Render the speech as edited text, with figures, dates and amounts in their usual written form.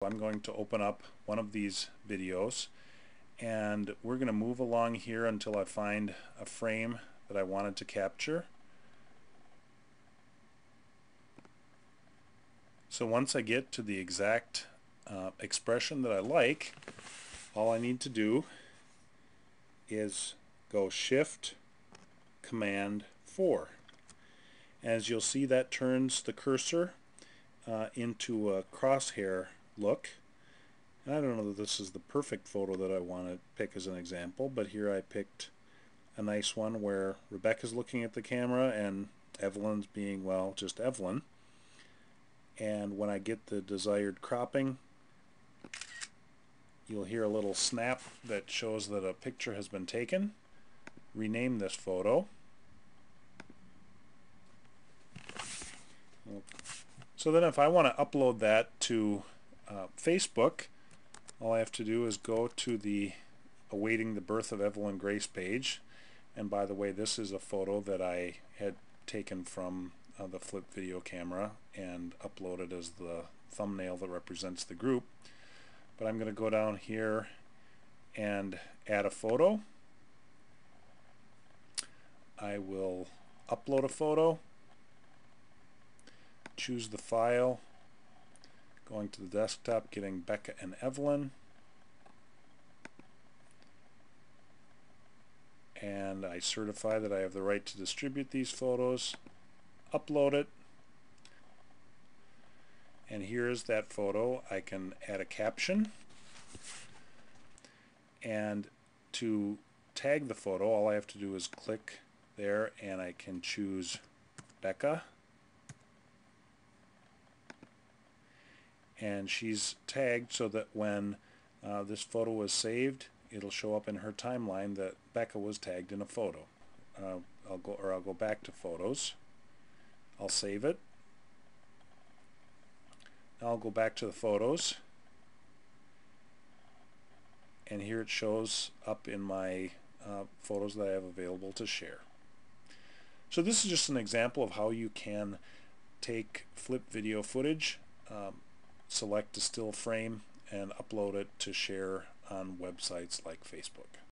I'm going to open up one of these videos, and we're going to move along here until I find a frame that I wanted to capture. So once I get to the exact expression that I like, all I need to do is go Shift Command 4. As you'll see, that turns the cursor into a crosshair look. And I don't know that this is the perfect photo that I want to pick as an example, but here I picked a nice one where Rebecca's looking at the camera and Evelyn's being, well, just Evelyn. And when I get the desired cropping, you'll hear a little snap that shows that a picture has been taken. Rename this photo. So then if I want to upload that to Facebook, all I have to do is go to the Awaiting the Birth of Evelyn Grace page. And by the way, this is a photo that I had taken from the flip video camera and uploaded as the thumbnail that represents the group. But I'm going to go down here and add a photo. I will upload a photo, choose the file, going to the desktop, getting Becca and Evelyn, and I certify that I have the right to distribute these photos, upload it, and here is that photo. I can add a caption, and to tag the photo all I have to do is click there and I can choose Becca, and she's tagged so that when this photo is saved, it'll show up in her timeline that Becca was tagged in a photo. I'll go back to photos. I'll save it. Now I'll go back to the photos, and here it shows up in my photos that I have available to share. So this is just an example of how you can take flip video footage, select a still frame, and upload it to share on websites like Facebook.